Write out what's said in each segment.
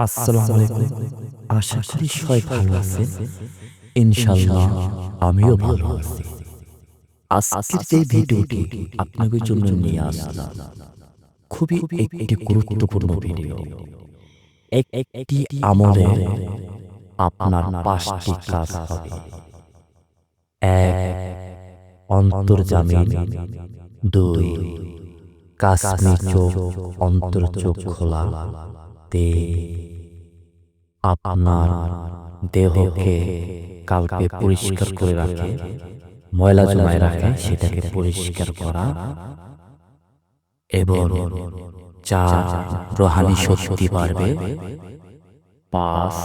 আসসালামু আলাইকুম। আশা করি সবাই ভালো আছেন। ইনশাআল্লাহ আমিও ভালো আছি। আজকের যে ভিডিওটি আপনাদের জন্য নিয়ে আসলাম খুবই একটি গুরুত্বপূর্ণ ভিডিও। একটি আমলে আপনার ৫টি কাজ হবে। ১. অন্তর্জামিন। ২. কাশ্মীর চোখ অন্তর চোখ খোলা। ৩. আপনার দেহকে কালকে পরিষ্কার করে রাখে, ময়লা জমায় রাখে সেটাকে পরিষ্কার করা এবং ৪. রুহানি শক্তি বাড়বে। ৫.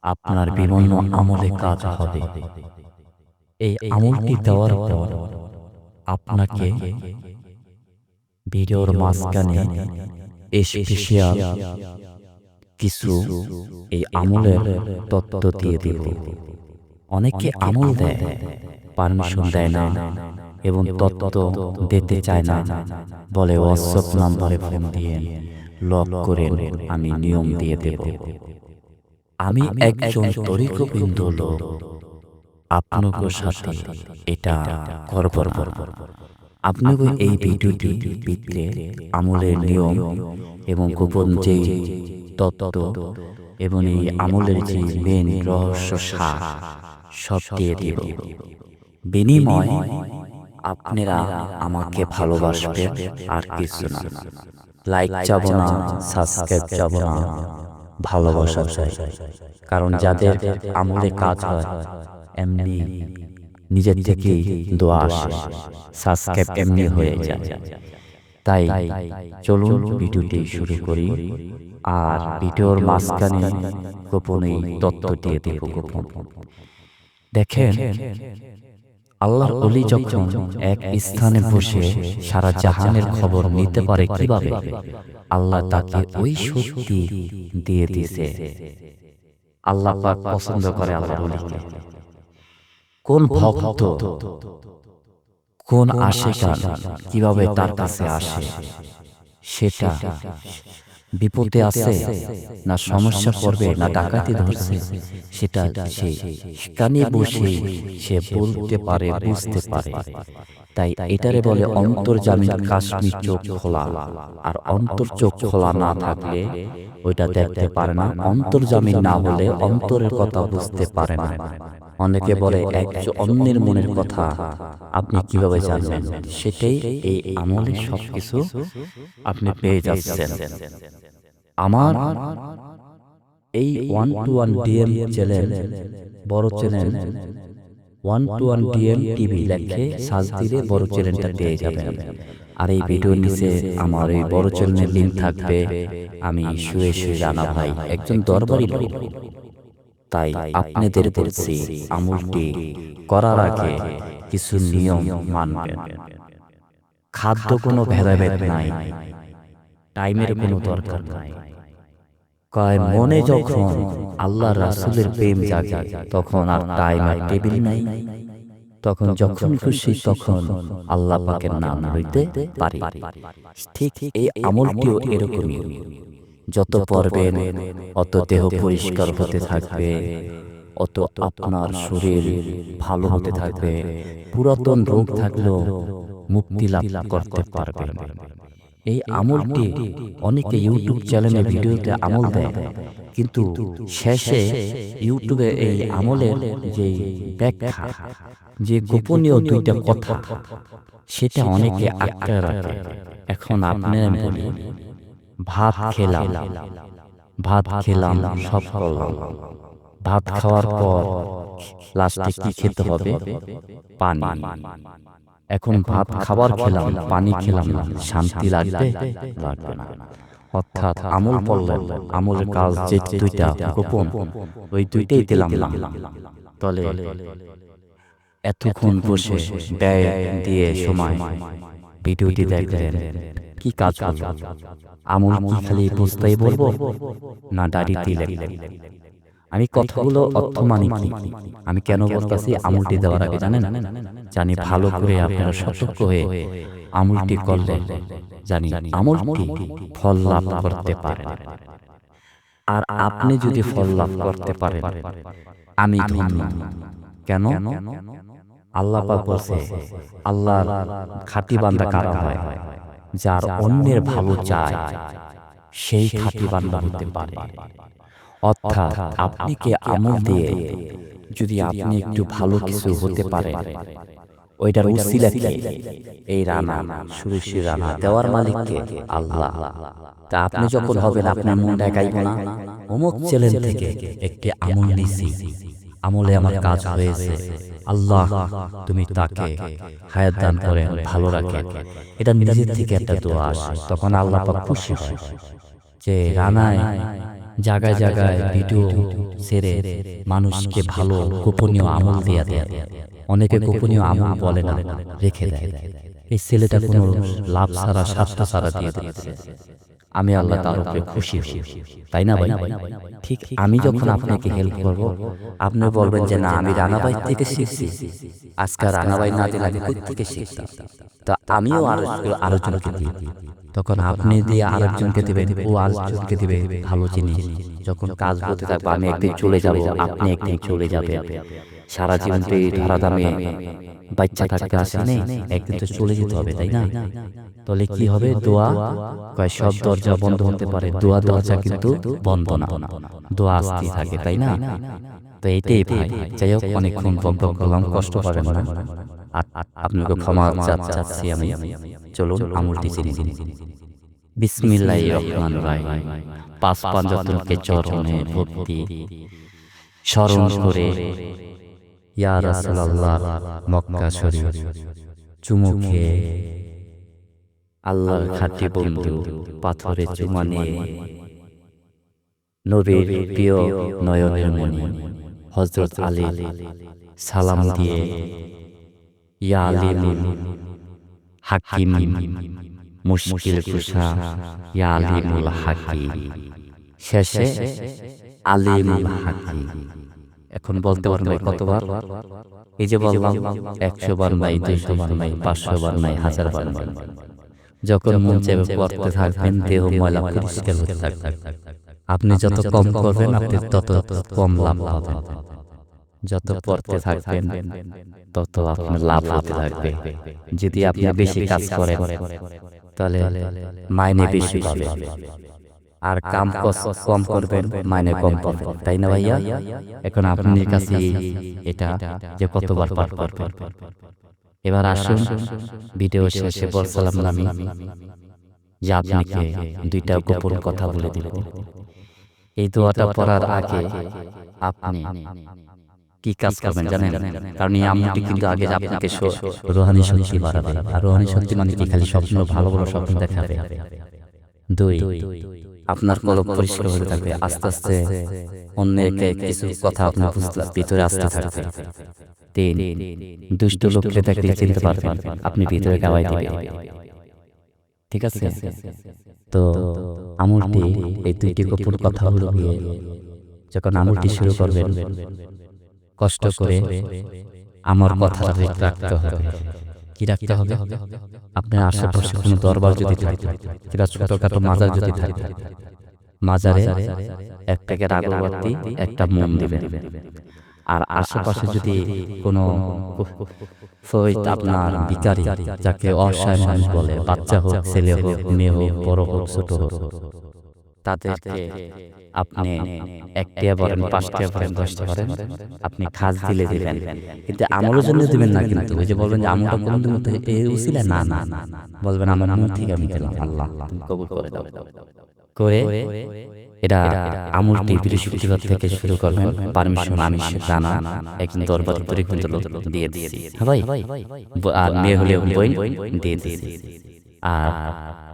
আপনার বিভিন্ন আমলে কাজ হবে। এই আমলটি দেওয়ার পর আপনাকে ভিডিওর মাঝখানে স্পেশাল কিছু এই আমলের তত্ত্ব দিয়ে দিব। অনেকে আমল দেয়, পারমিশন দেয় না এবং তত্ত্ব দিতে চায় না, বলে হোয়াটসঅ্যাপ নাম্বারে ফোন দিয়ে লক করেন, আমি নিয়ম দিয়ে দেব। আমি একজন তরিকবিন্দ লোক, আপনাকে সাথে এটা করব না। আপনাকে এই ভিডিওটি ভিত্তিতে আমলের নিয়ম এবং গোপন যে তত্ত্ব এবং এই আমলের যে মেন রহস্য সার সব দিয়ে দিব। বিনিময় আপনারা আমাকে ভালোবাসবেন, আর কিছু না। লাইক চাবো না, সাবস্ক্রাইব চাবো না, ভালোবাসা চাই। কারণ যাদের আমলে কাজ হয় এমনি নিজের থেকেই দোয়া আসে, সাবস্ক্রাইব এমনি হয়ে যায়। তাই চলুন ভিডিওটি শুরু করি। আর ভিডিওর মাঝখানে গোপন এই তত্ত্ব দিয়ে দেব। গোপন দেখেন, আল্লাহর ওলি যখন এক স্থানে বসে সারা জাহানের খবর নিতে পারে কিভাবে, আল্লাহ তাকে ওই শক্তি দিয়ে দিয়েছে। আল্লাহ পাক পছন্দ করে আল্লাহর ওলিকে। কোন ভক্ত, কোন আশিকার কিভাবে তার কাছে আসে, সেটা বিপদে আছে না সমস্যা পড়বে না ডাকাতি ধরছে, সেটা সে কানে বসে সে বলতে পারে, বুঝতে পারে। তাই এটারে বলে অন্তর্জামিন, কাশ্মীর চোখ খোলা। আর অন্তর চোখ খোলা না থাকলে ওইটা দেখতে পারে না। অন্তর্জামিন না হলে অন্তরের কথা বুঝতে পারে না। অনেকে বলে অন্যের মনের কথা আপনি কিভাবে জানবেন, সেটাই এই আমলে সবকিছু আপনি পেয়ে যাচ্ছেন। আমার এই 1-to-1 DM চ্যানেল, বড় চ্যানেল 1-to-1 DM টিভি লেখে সার্চ দিলে বড় চ্যানেলটা পেয়ে যাবেন। আর এই ভিডিওর নিচে আমার এই বড় চ্যানেলের লিংক থাকবে। আমি শুয়ে শুয়ে রানা ভাই একজন দরবারি লোক, তাই আপনাদের বলছি আমলটি করার আগে কিছু নিয়ম মানবেন। খাদ্য কোনো ভেদাভেদ নাই, টাইমের কোনো দরকার নাই। কয় মনে যখন আল্লাহ রাসূলের প্রেম জাগে তখন আর টাইম আর টেবিল নাই, তখন যখন খুশি তখন আল্লাহ পাকের নাম লইতে পারি। ঠিক এই আমলটিও এরকমই। যত পড়বেন অত দেহ পরিষ্কার হতে থাকবে, অত আপনার শরীর ভালো হতে থাকবে। পুরাতন রোগ থাকলেও মুক্তি লাভ করতে পারবেন। এই আমলটি অনেকে ইউটিউব চ্যানেলে ভিডিওতে আমল দেয়, কিন্তু শেষে ইউটিউবে এই আমলের যে ব্যাখ্যা, যে গোপনীয় দুইটা কথা, সেটা অনেকে আটকে রাখে। এখন আপনারা বলি, ভাত খেলাম, ভাত খেলাম, সব করলাম। ভাত খাওয়ার পর লাস্টে কি খেতে হবে? পানি। এখন ভাত খাবার খেলাম, পানি খেলাম না, শান্তি লাগবে? লাগবে না। অর্থাৎ আমল পড়লেন, আমলের কাজ যে দুইটা গোপন, ওই দুইটাই দিলাম না। তলে এতক্ষণ বসে ব্যয় দিয়ে সময় ভিডিওটি দেখলেন, কি কাজ হলো? আমল কি খালি বুঝতেই বলবো না দাড়িতে লিখলেন? আমি কথাগুলো অর্থ মানে কি, আমি কেন বলতেছি আমলটি দেওয়ার আগে জানেন? জানি ভালো করে আপনারা সতর্ক হয়ে আমলটি করলে জানি আমলটি ফল লাভ করতে পারে। আর আপনি যদি ফল লাভ করতে পারেন, আমি ধন্য। কেন? আল্লাহ পাক বলছে, আল্লাহর খাঁটি বান্দা কারা হয়? যার অন্যের ভালো চায়, সেই খাঁটি বান্দা হতে পারে। অর্থাৎ আপনি কি আমল দিয়ে যদি আপনি একটু ভালো কিছু হতে পারে, ওইটার উসিলা কি? এই রানা, সুরুষি রানা দেওয়ার মালিককে আল্লাহ। তা আপনি যখন হবেন, আপনার মনটা গাইব না, অমুক চ্যানেল থেকে একটি আমল নিছি, আমলে আমার কাজ হয়েছে, আল্লাহ তুমি তাকে হায়াত দান করেন, ভালো রাখেন। এটা নিজের থেকে একটা দোয়া আসে, তখন আল্লাহ পাক খুশি হয়। যে রানায় জায়গায় জায়গায় ভিডিও ছেড়ে মানুষকে ভালো গোপনীয় আমল দিয়ে দেয়। অনেকে গোপনীয় আমল বলে না, রেখে দেয়। এই ছেলেটা কোনো লাভ ছাড়া, স্বার্থ ছাড়া দিয়ে দিচ্ছে। আমি আল্লাহ তার উপরে খুশি হই, তাই না ভাই? ঠিক আমি যখন আপনাকে হেল্প করব, আপনি বলবেন যে না, আমি রানাবাই থেকে শিখছি, আজকে রানাবাই না দিলে আমি কই থেকে শিখতাম। তা আমিও আরেকজনকে দিই, তখন আপনি দিয়ে আরেকজনকে দিবেন, ও আরেকজনকে দিবে ভালো জিনিস। যখন কাজ বলতে থাকবে, আমি একদিন চলে যাব, আপনি একদিন চলে যাবে, সারা জীবন তো এই ধরাধামে বাচ্চা থাকতে আসেনি, একদিন তো চলে যেতে হবে, তাই না? তাহলে কি হবে? দোয়া কয় সব দরজা বন্ধ হতে পারে, দোয়া দরজা কিন্তু বন্ধ না, দোয়া আসতে থাকে, তাই না? তো এইটাই ভাই। যাই হোক, অনেকক্ষণ বকবক করলাম, কষ্ট পাবেন না, আপনাকে ক্ষমা চাচ্ছি আমি। চলুন আমলটি জেনে নিন। বিসমিল্লাহির রহমানির রহিম। পাঁচ পাঞ্জাতনকে চরণে ভক্তি স্মরণ করে, ইয়া রাসূলুল্লাহ মক্কা শরীফ চুমু খেয়ে, আল্লাহর খাঁটি বন্ধু পাথরে চুমা নিয়ে, নবীর প্রিয় নয়নের মণি হযরত আলী সালাম দিয়ে, ইয়া আলিমুল হাকিম মুশকিল কুশা, ইয়া আলিমুল হাকিম, শেষে আলিমুল হাকিম। এখন বলতে পারবেন কতবার? এই যে বললাম, 100 বার নাই, 200 বার নাই, 500 বার নাই, 1000 বার নাই। যখন মন চাইবে পড়তে থাকবেন, দেহ ময়লা পরিষ্কার হতে থাকবে। আপনি যত কম করবেন, আপনি তত কম লাভ পাবেন। যত পড়তে থাকবেন, তত আপনার লাভ হতে থাকবে। যদি আপনি বেশি কাজ করেন, তাহলে মাইনে বেশি পাবেন। আর কাম কম করবেন, মাইনে কম পাবেন, তাই না ভাইয়া? এখন আপনার কাছে এটা যে কতবার পাঠ করবেন। এবার আসুন, ভিডিও শেষে বলছিলাম না আমি যে আপনাকে দুইটা গোপন কথা বলে দিব। এই দোয়াটা পড়ার আগে আপনি কি কাজ করবেন জানেন? কারণ এই আমলটি কিন্তু আগে আপনাকে রোহানি শক্তি বাড়াবে। আর রোহানি শক্তি মানে কি? খালি স্বপ্ন, ভালো ভালো স্বপ্ন দেখাবে। 2, আপনার কলব পরিষ্কার হতে থাকবে, আস্তে আস্তে অন্যকে কিছু কথা আপনার ভিতরে আসতে থাকবে। 3, দুষ্ট লোককে দেখলে চিনতে পারবেন, আপনি ভিতরে গাওয়াই দিবেন। ঠিক আছে? তো আমলটি, এই দুইটি গোপন কথা হলো গিয়ে, যখন আমলটি শুরু করবেন, কষ্ট করে আমার কথাটা রাখতে হবে। কি রাখতে হবে? আপনার আশেপাশে কোনো দরবার যদি থাকে, কিংবা ছোটখাটো মাজার যদি থাকে, মাজারে 1 প্যাকেট আগরবাতি, একটা মোম দিবেন। আর আশেপাশে যদি কোনো আপনার ভিখারি, যাকে অসহায় মানুষ বলে, বাচ্চা হোক, ছেলে হোক, মেয়ে হোক, বড় হোক, ছোট হোক, তাদেরকে আপনি 1 টাকা বলেন, 5 টাকা বলেন, 10 টাকা বলেন, আপনি খাজ দিলে দিবেন। কিন্তু আমলের জন্য দিবেন না কিন্তু। ওই যে বলবেন যে আমলটা কোন দিন এই উসিলা, না না, বলবেন আমার মন থেকে আমি দিলাম, আল্লাহ তুমি কবুল করে দাও। করে এটা আমলটি বৃহস্পতিবার থেকে শুরু করবেন। পারমিশন আমি জানা একজন দরবার করে কিন্তু দিয়ে দিয়েছি। হ্যাঁ ভাই, আর মেয়ে হলে বই দিয়ে দিয়েছি। আর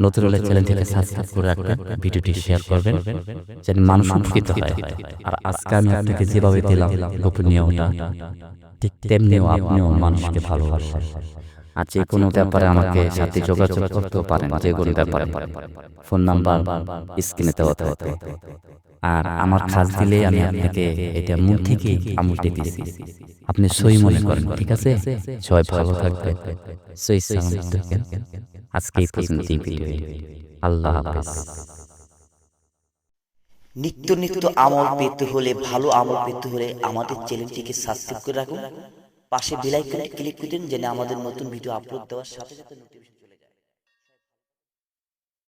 নতুন হলে চ্যানেলটিকে সাবস্ক্রাইব করে রাখবেন, ভিডিওটি শেয়ার করবেন, যেন মানুষ উপকৃত হয়। আর আজকে আমি আপনাকে যেভাবে দিলাম গোপনীয়তা, ঠিক তেমনিও আপনিও মানুষকে ভালোবাসেন। আর যে কোনো ব্যাপারে আমাকে সাথে যোগাযোগ করতেও পারেন, যে কোনো ব্যাপারে। ফোন নাম্বার স্ক্রিনে দেওয়া থাকবে। আর আমার খাস দিলে আমি আপনাকে এটা মন থেকে আমলটি দিছি, আপনি সই মনে করেন। ঠিক আছে? সবাই ভালো থাকবেন, সই সালামত থাকবেন। আজকে এই পর্যন্ত ভিডিও। আল্লাহ হাফেজ। নিত্য নিত্য আমল পেতে হলে, ভালো আমল পেতে হলে আমাদের চ্যানেলটিকে সাবস্ক্রাইব করে রাখুন, পাশে বেল আইকনটি ক্লিক করে দিন, যেন আমাদের নতুন ভিডিও আপলোড দেওয়ার সাথে সাথে নোটিফিকেশন